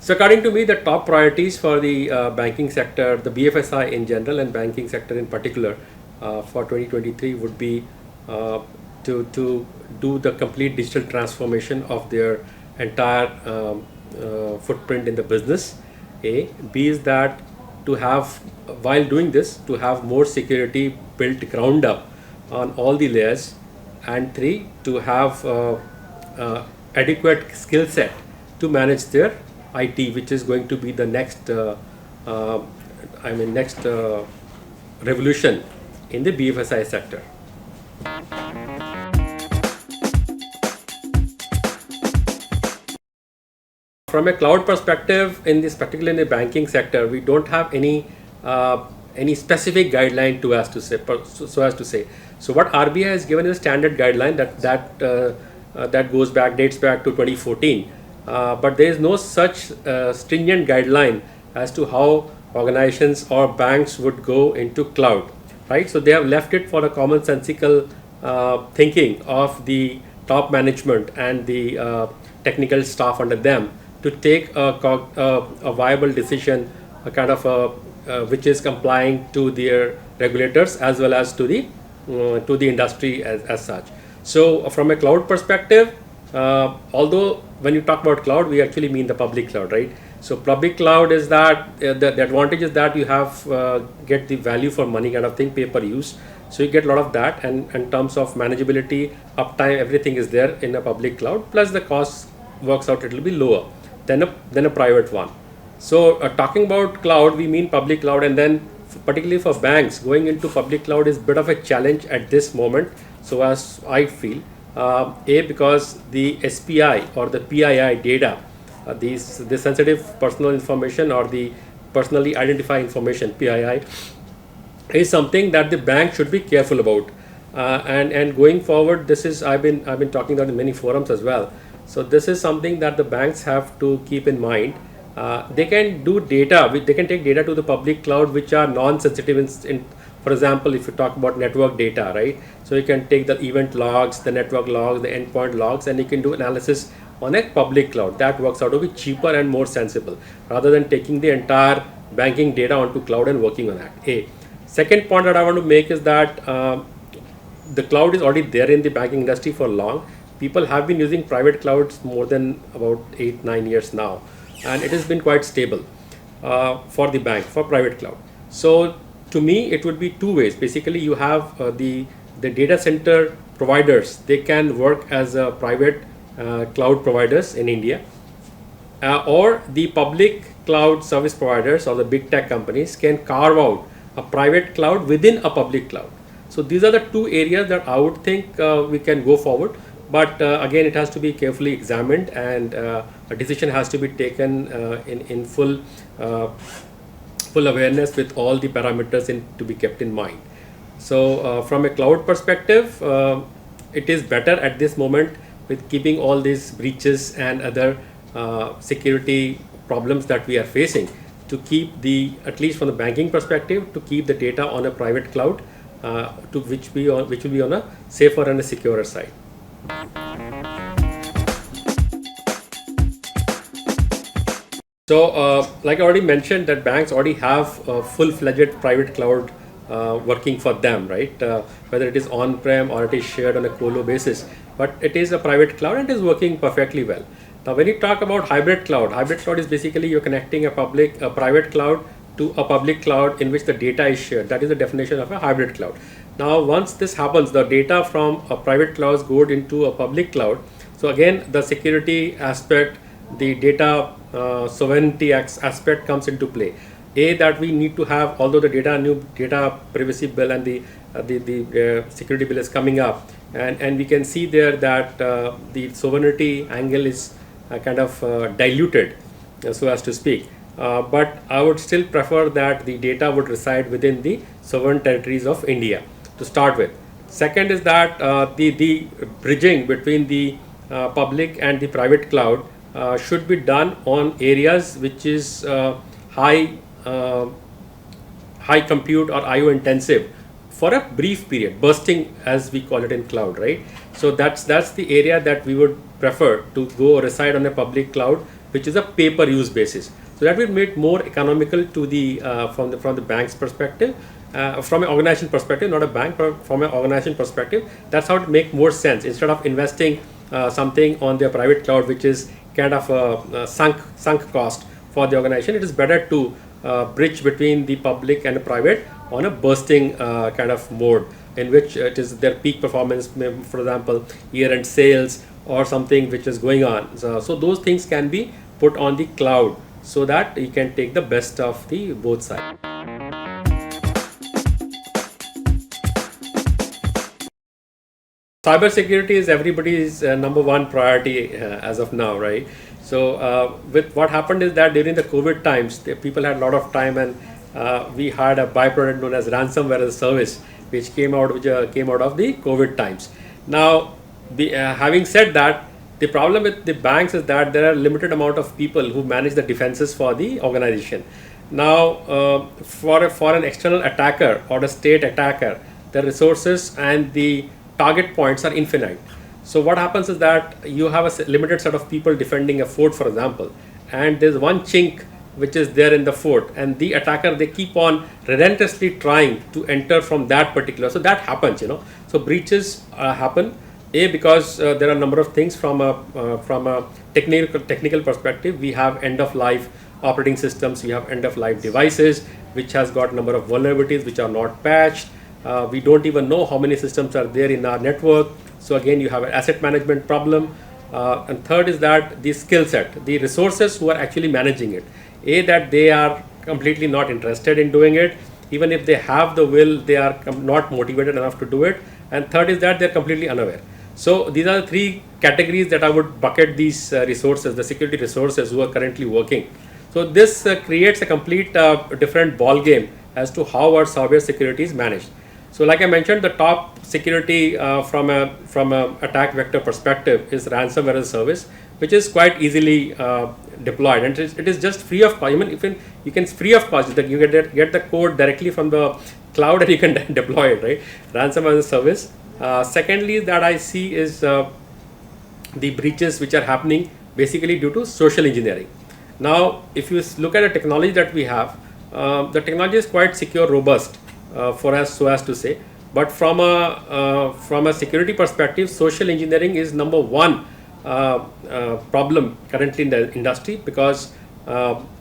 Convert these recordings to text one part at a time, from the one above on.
So according to me, the top priorities for the banking sector, the BFSI in general and banking sector in particular for 2023 would be uh, to do the complete digital transformation of their entire footprint in the business. A. B is that to have, while doing this, to have more security built ground up on all the layers. And three, to have adequate skill set to manage their IT, which is going to be the next, uh, next revolution in the BFSI sector. From a cloud perspective, in this particularly in the banking sector, we don't have any specific guideline to as to say so as to say. So what RBI has given is a standard guideline that dates back to 2014, but there is no such stringent guideline as to how organizations or banks would go into cloud, right? So they have left it for a commonsensical thinking of the top management and the technical staff under them to take a viable decision, a kind of which is complying to their regulators as well as to the industry as such. So from a cloud perspective, although when you talk about cloud, we actually mean the public cloud, right? So public cloud is that the advantage is that you have get the value for money kind of thing, pay per use. So you get a lot of that, and in terms of manageability, uptime, everything is there in a public cloud. Plus the cost works out a little bit lower than a private one. So talking about cloud, we mean public cloud, and then particularly for banks, going into public cloud is a bit of a challenge at this moment. So as I feel, because the SPI or the PII data, the sensitive personal information or the personally identified information (PII) is something that the bank should be careful about. And going forward, this is I've been talking about in many forums as well. So this is something that the banks have to keep in mind. They can do data, they can take data to the public cloud which are non-sensitive in, for example, if you talk about network data, right? So you can take the event logs, the network logs, the endpoint logs, and you can do analysis on a public cloud. That works out to be cheaper and more sensible rather than taking the entire banking data onto cloud and working on that. A second point that I want to make is that the cloud is already there in the banking industry for long. People have been using private clouds more than about 8-9 years now, and it has been quite stable for the bank, for private cloud. So to me, it would be two ways. Basically, you have the data center providers. They can work as a private cloud providers in India, or the public cloud service providers or the big tech companies can carve out a private cloud within a public cloud. So these are the two areas that I would think we can go forward. But again, it has to be carefully examined, and a decision has to be taken in full awareness with all the parameters to be kept in mind. So from a cloud perspective, it is better at this moment with keeping all these breaches and other security problems that we are facing, to keep at least from the banking perspective, to keep the data on a private cloud, which will be on a safer and a securer side. So, like I already mentioned, that banks already have a full-fledged private cloud working for them, right? Whether it is on-prem or it is shared on a colo basis, but it is a private cloud and it is working perfectly well. Now, when you talk about hybrid cloud is basically you're connecting a private cloud to a public cloud in which the data is shared. That is the definition of a hybrid cloud. Now, once this happens, the data from a private cloud goes into a public cloud. So again, the security aspect, the data sovereignty aspect comes into play. That we need to have, although the new data privacy bill and the security bill is coming up, and we can see there that the sovereignty angle is kind of diluted, so as to speak. But I would still prefer that the data would reside within the sovereign territories of India to start with. Second is that the bridging between the public and the private cloud should be done on areas which is high compute or IO intensive for a brief period, bursting as we call it in cloud, right? So that's the area that we would prefer to go reside on a public cloud which is a pay-per-use basis. So that will make more economical to the from the bank's perspective, from an organization perspective, not a bank, but from an organization perspective. That's how it make more sense instead of investing something on their private cloud, which is kind of a sunk cost for the organization. It is better to bridge between the public and the private on a bursting kind of mode, in which it is their peak performance, for example, year-end sales or something which is going on. So those things can be put on the cloud so that you can take the best of the both sides. Cybersecurity is everybody's number one priority as of now, right? So with what happened is that during the COVID times, the people had a lot of time, and we had a byproduct known as ransomware as a service, which came out of the COVID times. Now, having said that, the problem with the banks is that there are limited amount of people who manage the defenses for the organization. Now, for an external attacker or a state attacker, the resources and the target points are infinite. So what happens is that you have a limited set of people defending a fort, for example, and there's one chink which is there in the fort, and the attacker, they keep on relentlessly trying to enter from that particular. So that happens, So breaches happen. Because there are a number of things from a technical perspective. We have end of life operating systems, we have end of life devices which has got a number of vulnerabilities which are not patched. We don't even know how many systems are there in our network. So again, you have an asset management problem. And third is that the skill set, the resources who are actually managing it, that they are completely not interested in doing it. Even if they have the will, they are not motivated enough to do it. And third is that they're completely unaware. So these are the three categories that I would bucket these resources, the security resources who are currently working. So this creates a complete different ball game as to how our cyber security is managed. So like I mentioned, the top security from a attack vector perspective is ransomware as a service, which is quite easily deployed, and it is just free of cost. Even you can free of cost, that you get the code directly from the cloud and you can deploy it, right? Ransomware as a service. Secondly, that I see is the breaches which are happening basically due to social engineering. Now, if you look at the technology that we have, the technology is quite secure, robust for us, so as to say. But from a security perspective, social engineering is number one problem currently in the industry, because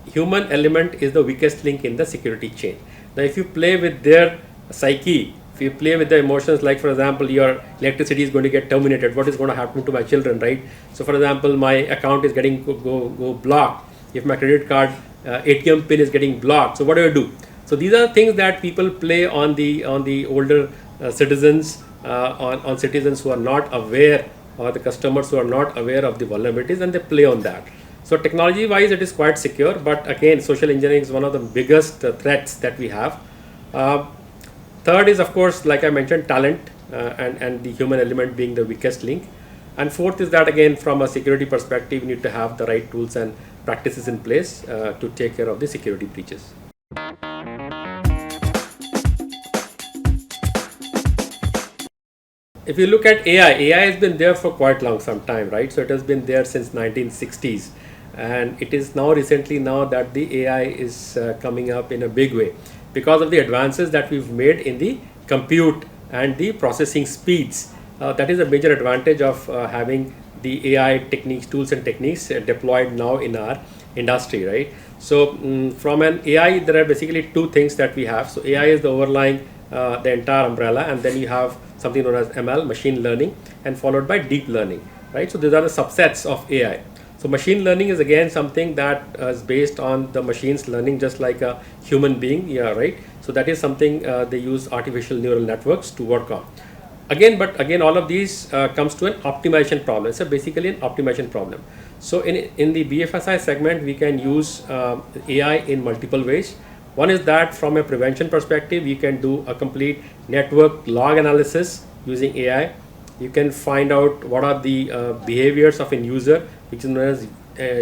human element is the weakest link in the security chain. Now, if you play with their psyche, if you play with the emotions, like for example, your electricity is going to get terminated, what is going to happen to my children, right? So for example, my account is getting go blocked. If my credit card ATM pin is getting blocked, so what do? So these are things that people play on the older citizens, on citizens who are not aware, or the customers who are not aware of the vulnerabilities, and they play on that. So technology wise, it is quite secure, but again, social engineering is one of the biggest threats that we have. Third is, of course, like I mentioned, talent and the human element being the weakest link. And fourth is that, again, from a security perspective, you need to have the right tools and practices in place to take care of the security breaches. If you look at AI has been there for quite some time, right? So it has been there since 1960s, and it is now recently that the AI is coming up in a big way because of the advances that we've made in the compute and the processing speeds. That is a major advantage of having the AI tools and techniques deployed now in our industry, right? So from an AI, there are basically two things that we have. So AI is the overlying, the entire umbrella, and then you have something known as ML, machine learning, and followed by deep learning, right? So these are the subsets of AI. So machine learning is again something that is based on the machines learning just like a human being, right? So that is something they use artificial neural networks to work on. But again, all of these comes to an optimization problem. So basically an optimization problem. So in the BFSI segment, we can use AI in multiple ways. One is that from a prevention perspective, you can do a complete network log analysis using AI. You can find out what are the behaviors of a user, which is known as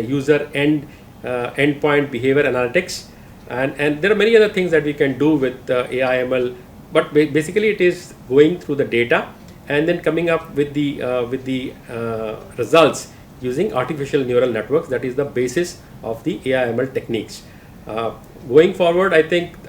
user endpoint behavior analytics, and there are many other things that we can do with AI ML. But basically, it is going through the data and then coming up with the results using artificial neural networks. That is the basis of the AI/ML techniques. Going forward, I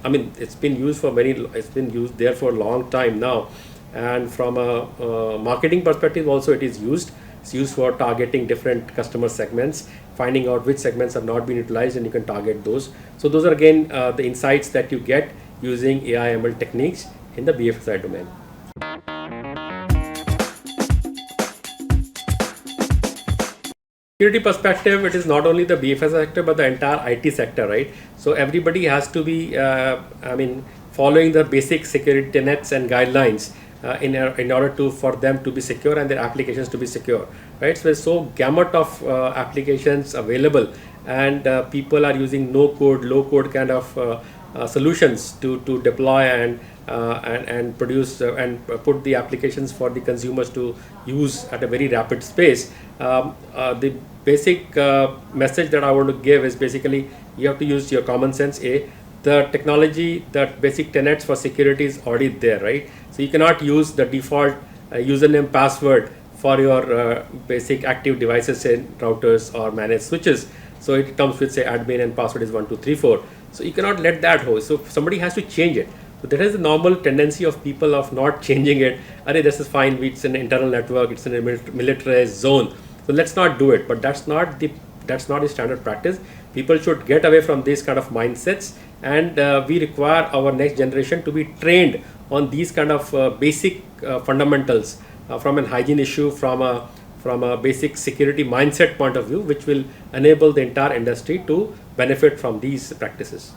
mean, it's been used it's been used there for a long time now, and from a marketing perspective also it is used. It's used for targeting different customer segments, finding out which segments have not been utilized, and you can target those. So those are again the insights that you get using AI/ML techniques in the BFSI domain. Security perspective, it is not only the BFSI sector but the entire IT sector, right? So everybody has to be, following the basic security tenets and guidelines in order for them to be secure and their applications to be secure, right? So there's so gamut of applications available, and people are using no code, low code kind of solutions to deploy and produce and put the applications for the consumers to use at a very rapid pace. The basic message that I want to give is basically you have to use your common sense. The technology, the basic tenets for security is already there, right? So you cannot use the default username password for your basic active devices in routers or managed switches. So it comes with, say, admin and password is 1234. So you cannot let that hold. So somebody has to change it. So that is the normal tendency of people of not changing it. This is fine. It's an internal network. It's in a militarized zone. So let's not do it. But that's not the standard practice. People should get away from these kind of mindsets, and we require our next generation to be trained on these kind of basic fundamentals from an hygiene issue, from a basic security mindset point of view, which will enable the entire industry to benefit from these practices.